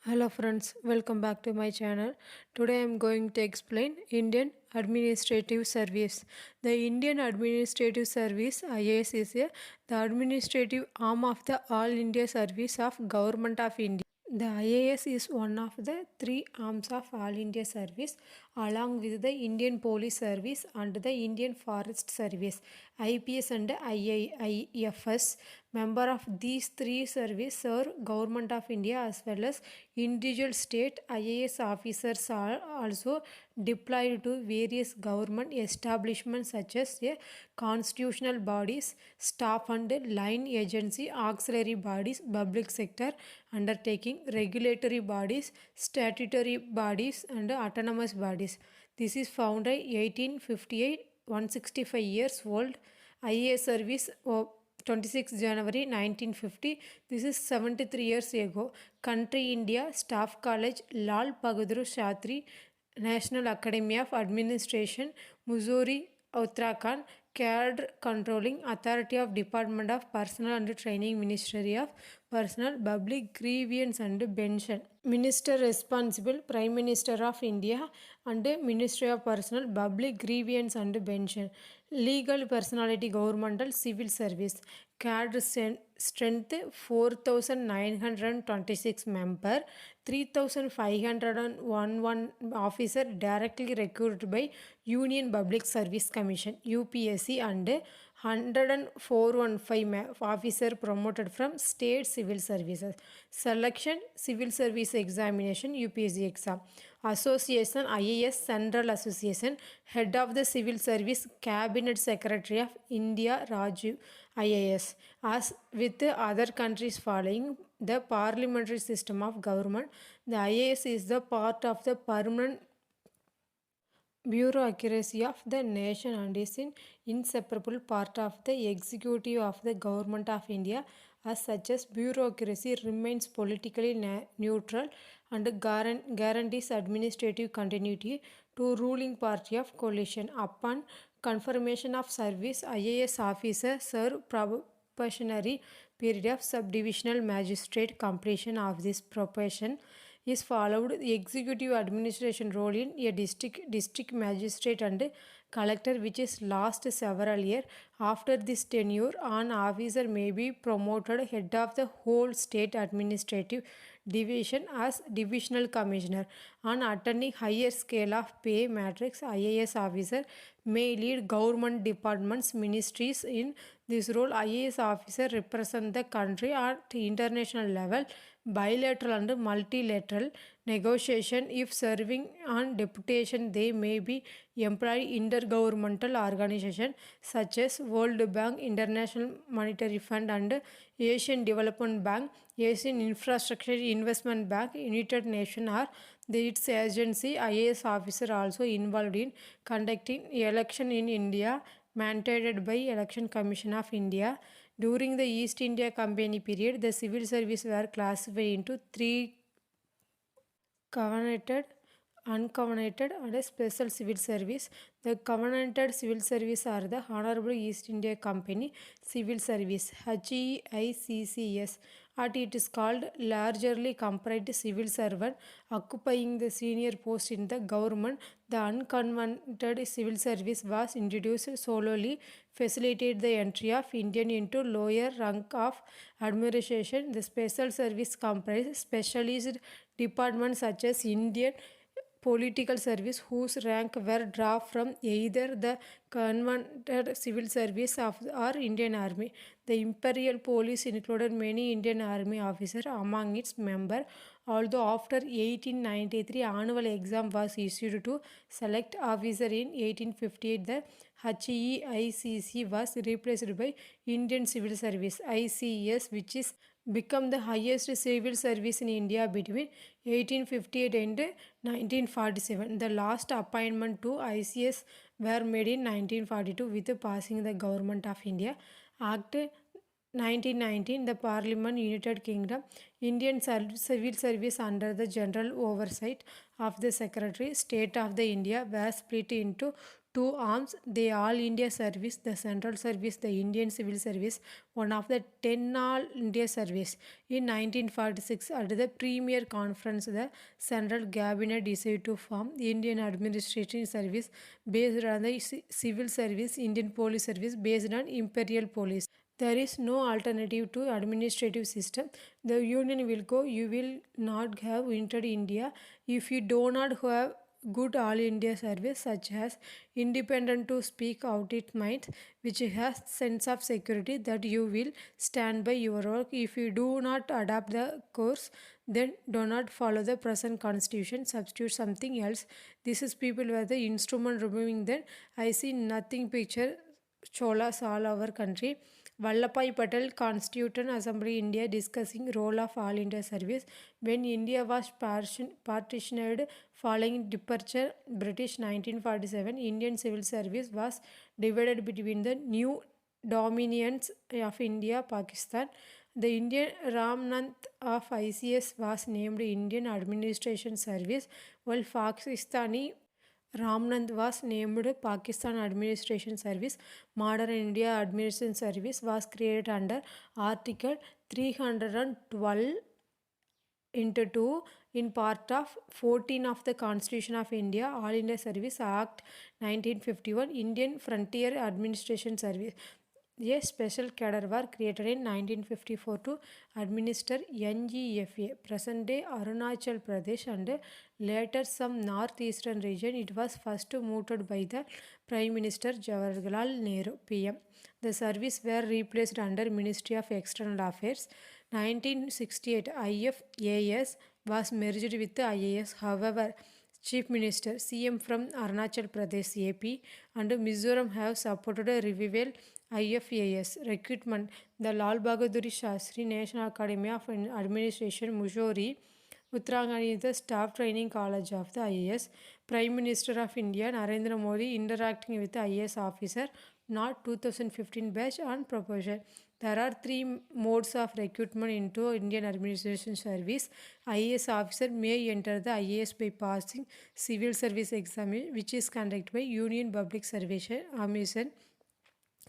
Hello friends, welcome back to my channel. Today I am going to explain Indian Administrative Service. The Indian Administrative Service IAS is the administrative arm of the All India Service of Government of India. The IAS is one of the three arms of All India Service along with the Indian Police Service and the Indian Forest Service. IPS and IIFS member of these three services serve Government of India as well as individual state IAS officers are also deployed to various government establishments such as constitutional bodies, staff and line agency, auxiliary bodies, public sector undertaking, regulatory bodies, statutory bodies and autonomous bodies. This is founded 1858, 165 years old. IAS service 26 January 1950. This is 73 years ago. Country India, Staff College, Lal Bahadur Shastri, National Academy of Administration, Mussoorie, Uttarakhand, Cadre Controlling Authority of Department of Personnel and Training, Ministry of Personnel, Public Grievance and Pension. Minister responsible, Prime Minister of India and Ministry of Personnel, Public Grievance and Pension. Legal personality, governmental civil service. Cadre strength 4,926 member, 3,501 officer directly recruited by Union Public Service Commission UPSC and 10415 officer promoted from state civil services. Selection civil service examination UPSC exam. Association IAS Central Association. Head of the Civil Service Cabinet Secretary of India Rajiv IAS. As with other countries following the parliamentary system of government, the IAS is the part of the permanent bureaucracy of the nation and is an inseparable part of the executive of the government of India. As such as bureaucracy remains politically neutral and guarantees administrative continuity to ruling party of coalition. Upon confirmation of service, IAS officers serve probationary period of subdivisional magistrate. Completion of this profession is followed the executive administration role in a district magistrate and collector, which is last several years. After this tenure, an officer may be promoted head of the whole state administrative division as divisional commissioner. On attaining higher scale of pay matrix, IAS officer may lead government departments, ministries. In this role, IAS officer represent the country at international level, bilateral and multilateral negotiation. If serving on deputation, they may be employed intergovernmental organizations such as World Bank, International Monetary Fund and Asian Development Bank, Asian Infrastructure Investment Bank, United Nations or its agency. IAS officer also involved in conducting election in India mandated by Election Commission of India. During the East India Company period, the civil service were classified into three: covenanted, uncovenanted and a special civil service. The covenanted civil service are the Honorable East India Company Civil Service HEICCS, and it is called largely comprised civil servant occupying the senior post in the government. The uncovenanted civil service was introduced solely facilitate the entry of Indian into lower rank of administration. The special service comprises specialized departments such as Indian political service, whose rank were drawn from either the convented civil service of or Indian Army. The Imperial Police included many Indian Army officers among its members, although after 1893 annual exam was issued to select officer in 1858, the HEICC was replaced by Indian Civil Service ICS, which is become the highest civil service in India between 1858 and 1947. The last appointment to ICS were made in 1942 with passing the Government of India Act 1919. The Parliament, United Kingdom, Indian Civil Service under the general oversight of the Secretary State of the India was split into two arms, the All India Service, the Central Service, the Indian Civil Service, one of the 10 All India Service. In 1946, at the Premier Conference, the Central Cabinet decided to form the Indian Administrative Service based on the Civil Service, Indian Police Service based on Imperial Police. There is no alternative to administrative system. The union will go, you will not have entered India if you do not have good all India service such as independent to speak out its mind, which has sense of security that you will stand by your work. If you do not adapt the course, then do not follow the present constitution, substitute something else. This is people were the instrument removing that. I see nothing picture Cholas all our country. Vallabhbhai Patel, Constituent Assembly India, discussing role of All India Service when India was partitioned following departure British 1947. Indian Civil Service was divided between the new dominions of India, Pakistan. The Indian Ramnath of ICS was named Indian Administration Service, while Pakistani Ramnand was named Pakistan Administration Service. Modern India Administration Service was created under Article 312 into 2 in part of 14 of the Constitution of India, All India Service Act 1951, Indian Frontier Administration Service. A special cadre were created in 1954 to administer NGFA, present day Arunachal Pradesh, and later some northeastern region. It was first moved by the Prime Minister Jawaharlal Nehru, PM. The service were replaced under Ministry of External Affairs. 1968 IAS was merged with IAS. However, Chief Minister, CM from Arunachal Pradesh, AP, and Mizoram have supported a revival IFAS recruitment. The Lal Bahadur Shastri National Academy of Administration, Mussoorie, Uttarakhand is the staff training college of the IAS. Prime Minister of India, Narendra Modi, interacting with the IAS officer, not 2015 batch on proposal. There are three modes of recruitment into Indian Administration Service. IAS officer may enter the IAS by passing civil service exam, which is conducted by Union Public Service Commission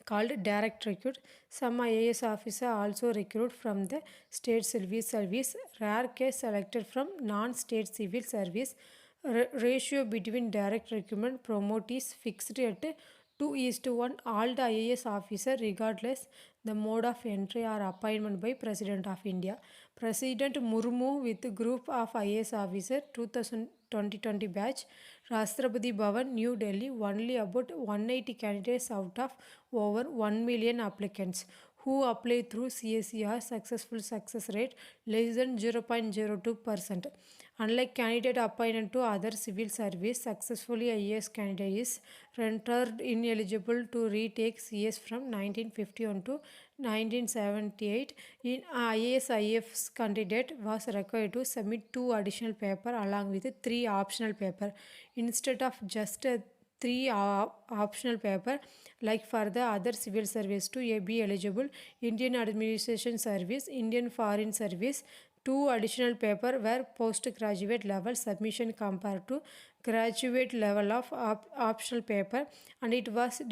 called direct recruit. Some IAS officer also recruit from the state civil service. Rare case selected from non-state civil service. Ratio between direct recruitment promote is fixed at 2:1. All the IAS officer, regardless the mode of entry or appointment by President of India. President Murmu with group of IAS officer 2020 batch. Rashtrapati Bhavan, New Delhi. Only about 180 candidates out of over 1 million applicants who apply through CSE successful success rate less than 0.02%. Unlike candidate appointed to other civil service, successfully IAS candidate is rendered ineligible to retake CS from 1951 to 1978. In IAS IF's candidate was required to submit 2 additional paper along with 3 optional paper instead of just 3 optional paper like for the other civil service. To be eligible, Indian Administration Service, Indian Foreign Service, 2 additional paper were postgraduate level submission compared to graduate level of optional paper, and it was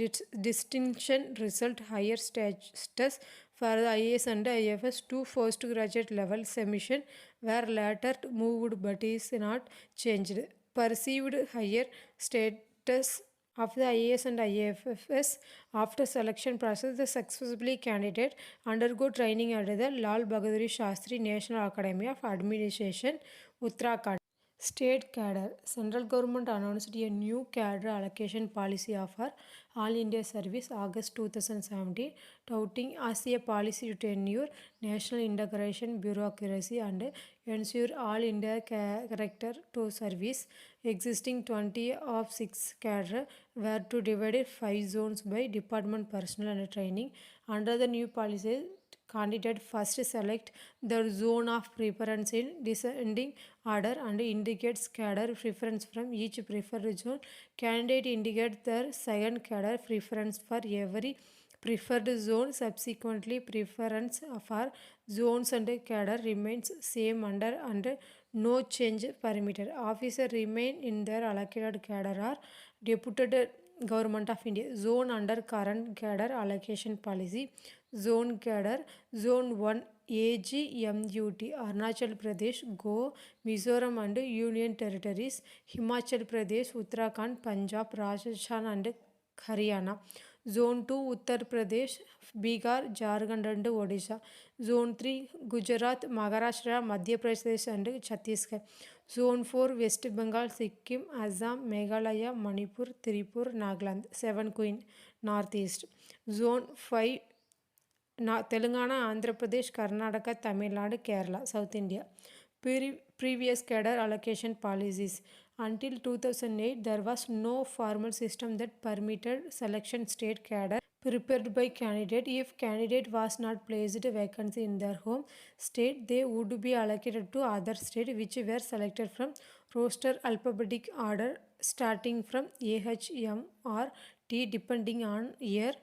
distinction result higher status for the IAS and IFS. 2 postgraduate level submission were later moved but is not changed. Perceived higher status of the IAS and IFS after selection process, the successfully candidate undergo training at the Lal Bahadur Shastri National Academy of Administration, Uttarakhand. State cadre. Central government announced a new cadre allocation policy for All India Service August 2017, touting as a policy to tenure national integration, bureaucracy, and ensure all India character to service. Existing 20 of 6 cadre were to divide 5 zones by department personnel and training. Under the new policy, candidate first select the zone of preference in descending order and indicates cadre preference from each preferred zone. Candidate indicates their second cadre preference for every preferred zone. Subsequently, preference for zones and cadre remains same under and no change permitted. Officer remain in their allocated cadre or deputed Government of India. Zone under current cadre allocation policy. Zone cadre. Zone 1 AGMUT Arunachal Pradesh, Goa, Mizoram and Union Territories, Himachal Pradesh, Uttarakhand, Punjab, Rajasthan and Haryana. Zone 2 Uttar Pradesh, Bihar, Jharkhand and Odisha. Zone 3 Gujarat, Maharashtra, Madhya Pradesh and Chhattisgarh. Zone 4 West Bengal, Sikkim, Assam, Meghalaya, Manipur, Tripura, Nagaland. 7 Queen, Northeast. Zone 5 Telangana, Andhra Pradesh, Karnataka, Tamil Nadu, Kerala, South India. Previous cadre allocation policies. Until 2008, there was no formal system that permitted selection state cadre prepared by candidate. If candidate was not placed a vacancy in their home state, they would be allocated to other state which were selected from roster alphabetic order starting from AHM or T depending on year.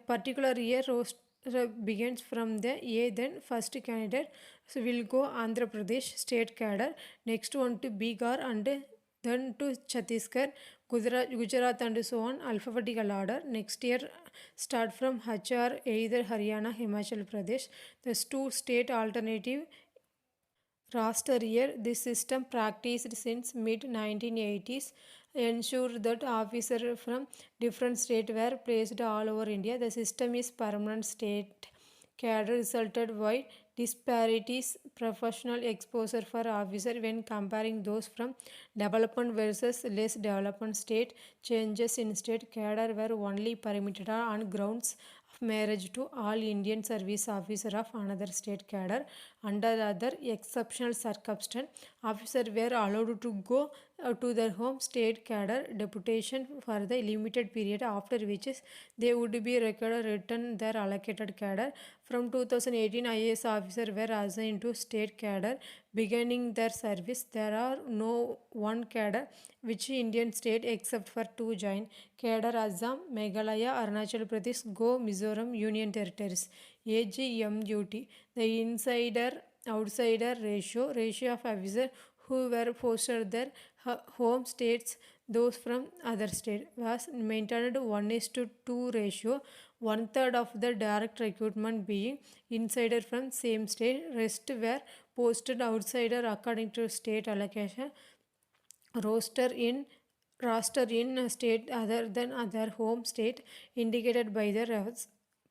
Particular year roster begins from the A, then first candidate will go Andhra Pradesh state cadre, next one to Bihar and then to Chhattisgarh, Gujarat and so on alphabetical order. Next year start from HR either Haryana, Himachal Pradesh. There's two state alternative roster year. This system practiced since mid 1980s ensured that officers from different states were placed all over India. The system is permanent state cadre resulted by disparities professional exposure for officer when comparing those from development versus less development state. Changes in state cadre were only permitted on grounds of marriage to all Indian service officer of another state cadre. Under other exceptional circumstance, officers were allowed to go to their home state cadre deputation for the limited period after which they would be required to return their allocated cadre. From 2018, IAS officers were assigned to state cadre beginning their service. There are no one cadre which Indian state except for two joint cadre Assam, Meghalaya, Arunachal Pradesh, Goa, Mizoram, Union Territories. AGMUT. The insider outsider ratio of officers who were posted their home states those from other state was maintained 1:2 ratio, one third of the direct recruitment being insider from same state, rest were posted outsider according to state allocation roster in a state other than other home state indicated by the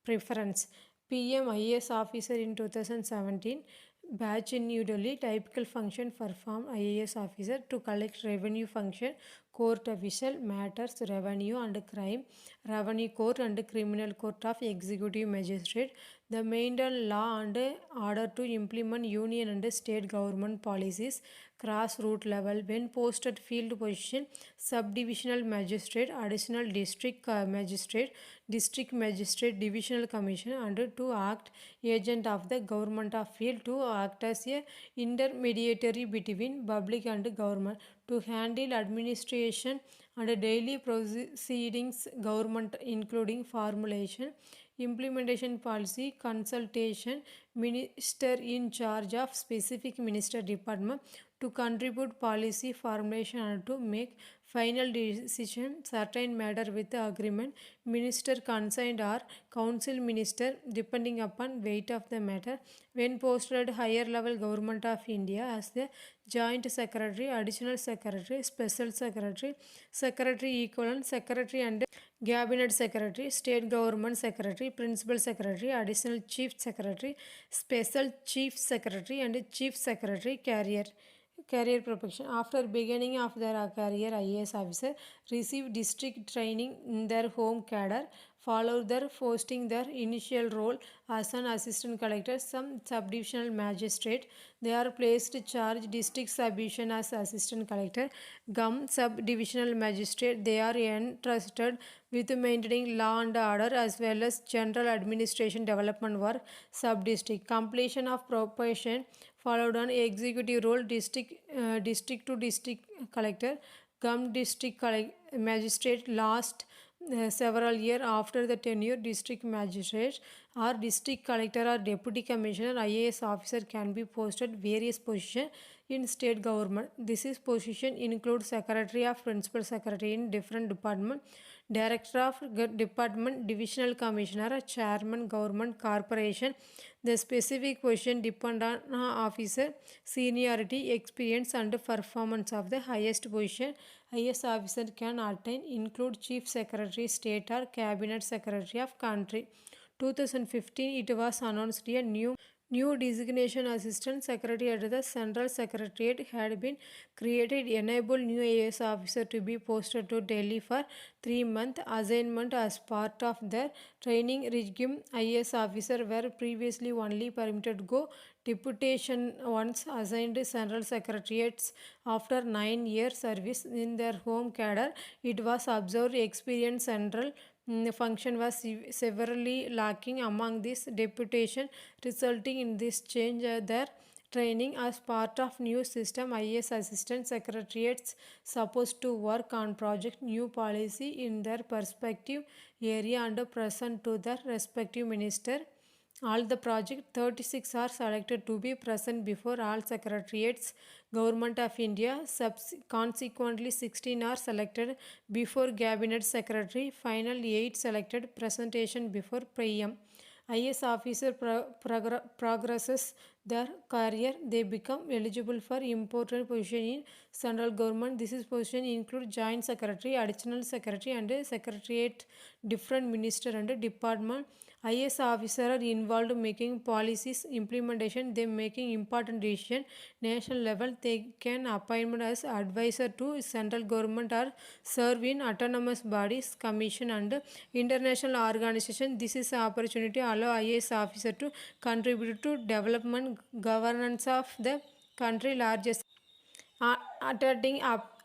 preference. PM IAS officer in 2017 batch in New Delhi. Typical function performed IAS officer to collect revenue function, court official matters, revenue and crime, revenue court and criminal court of executive magistrate. The maintain law and order to implement union and state government policies. Grassroots level when posted field position, subdivisional magistrate, additional district magistrate, district magistrate, divisional commissioner and to act agent of the government of field to act as a intermediary between public and government to handle administration and daily proceedings government including formulation, implementation policy, consultation, minister in charge of specific minister department to contribute policy formulation and to make final decision certain matter with the agreement minister concerned or council minister depending upon weight of the matter when posted higher level government of India as the joint secretary, additional secretary, special secretary, secretary equivalent secretary and cabinet secretary, state government secretary, principal secretary, additional chief secretary, special chief secretary and chief secretary career protection. After beginning of their career, IAS officer receive district training in their home cadre, follow their posting their initial role as an assistant collector, some subdivisional magistrate. They are placed charge district subdivision as assistant collector, GUM subdivisional magistrate. They are entrusted with maintaining law and order as well as general administration development work sub-district. Completion of probation followed on executive role district to district collector, GUM district magistrate last several years after the tenure district magistrate or district collector or deputy commissioner. IAS officer can be posted various positions in state government. This is position include secretary of principal secretary in different department, Director of Department, Divisional Commissioner, Chairman, Government Corporation. The specific position depend on officer seniority, experience and performance of the highest position. IAS officer can attain include Chief Secretary, State or Cabinet Secretary of country. 2015, it was announced a new designation assistant secretary at the Central Secretariat had been created, enable new IAS officer to be posted to Delhi for 3-month assignment as part of their training regime. IAS officer were previously only permitted to go deputation once assigned Central Secretariats after 9-year service in their home cadre. It was observed experience central the function was severely lacking among this deputation, resulting in this change their training as part of new system. IAS assistant secretariats supposed to work on project new policy in their perspective area and present to their respective minister. All the project 36 are selected to be present before all secretariats. Government of India. Consequently, 16 are selected before Cabinet Secretary. Final 8 selected presentation before PM. IAS officer progresses their career, they become eligible for important position in central government. This is position include joint secretary, additional secretary and secretariat, different minister and department. IAS officer are involved making policies implementation, they making important decision national level. They can appointment as advisor to central government or serve in autonomous bodies, commission and international organization. This is an opportunity allow IAS officer to contribute to development governance of the country largest attending up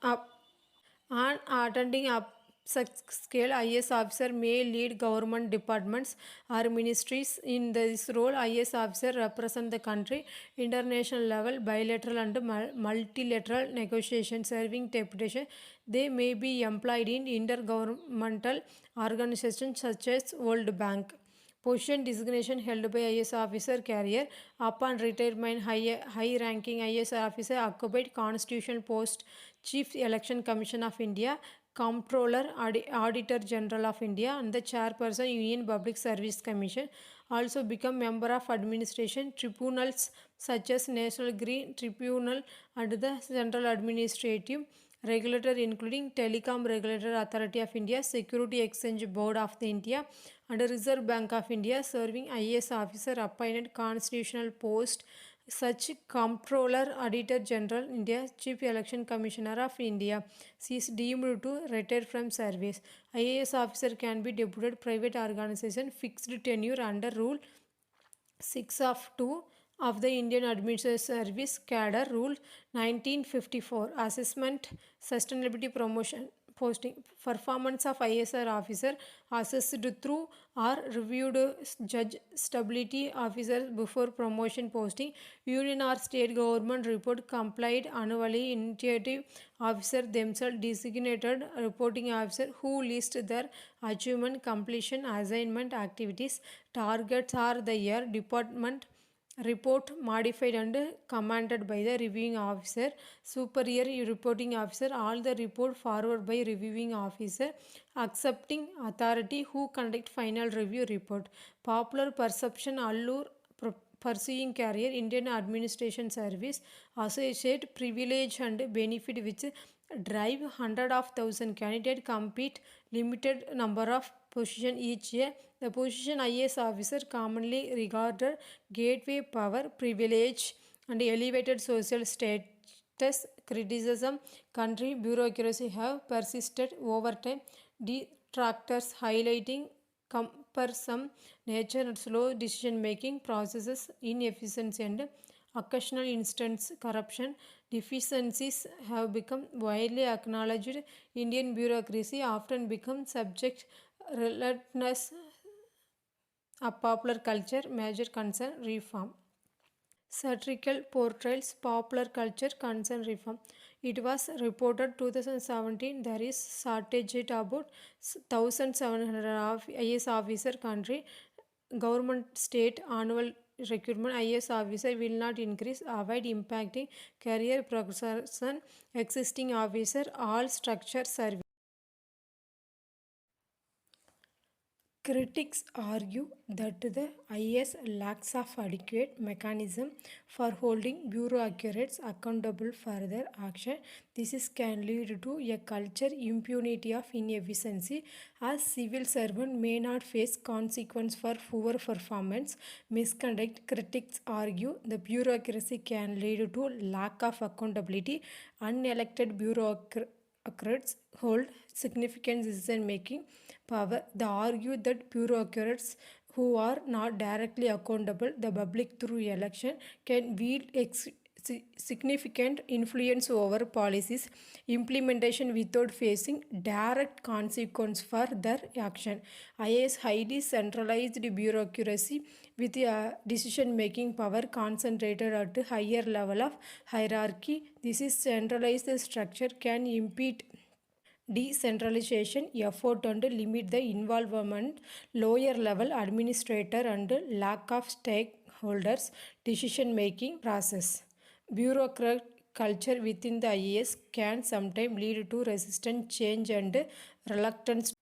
on attending up such scale. IAS officer may lead government departments or ministries. In this role, IAS officer represent the country international level, bilateral and multilateral negotiation, serving deputation. They may be employed in intergovernmental organizations such as World Bank. Position designation held by IAS officer career. Upon retirement, high-ranking IAS officer occupied constitutional post, Chief Election Commission of India, Comptroller, Auditor General of India, and the Chairperson Union Public Service Commission. Also become member of administration tribunals such as National Green Tribunal and the Central Administrative Regulator including Telecom Regulator Authority of India, Security Exchange Board of the India and Reserve Bank of India. Serving IAS officer appointed constitutional post such Comptroller, Auditor General India, Chief Election Commissioner of India. She is deemed to retire from service. IAS officer can be deputed private organization fixed tenure under Rule 6 of 2 of the Indian Administrative Service Cadre Rule 1954. Assessment, Sustainability Promotion, Posting. Performance of ISR officer assessed through or reviewed judge stability officers before promotion posting. Union or state government report complied annually. Initiative officer themselves designated reporting officer who list their achievement, completion, assignment activities, targets are the year department report modified and commanded by the reviewing officer, superior reporting officer. All the report forwarded by reviewing officer, accepting authority who conduct final review report. Popular perception allure pursuing career. Indian Administration Service associate privilege and benefit which drive hundred of thousand candidate compete limited number of position each year. The position IAS officer commonly regarded gateway power, privilege and elevated social status. Criticism, country bureaucracy have persisted over time. Detractors highlighting cumbersome nature and slow decision making processes, inefficiency and occasional instance corruption deficiencies have become widely acknowledged. Indian bureaucracy often becomes subject relentless a popular culture major concern reform. Satirical portrayals popular culture concern reform. It was reported 2017 there is shortage at about 1700 of IAS officer country. Government state annual recruitment IAS officer will not increase, avoid impacting career progression existing officer all structure service. Critics argue that the IAS lacks of adequate mechanism for holding bureaucrats accountable for their action. Can lead to a culture impunity of inefficiency, as civil servant may not face consequence for poor performance. Misconduct, critics argue the bureaucracy can lead to lack of accountability. Unelected bureaucrats hold significant decision making power. They argue that bureaucrats who are not directly accountable the public through election can wield significant influence over policies implementation without facing direct consequence for their action. IAS highly centralized bureaucracy with decision making power concentrated at a higher level of hierarchy. This is centralized structure can impede decentralization effort and limit the involvement lower level administrator and lack of stakeholders decision making process. Bureaucrat culture within the IAS can sometimes lead to resistant change and reluctance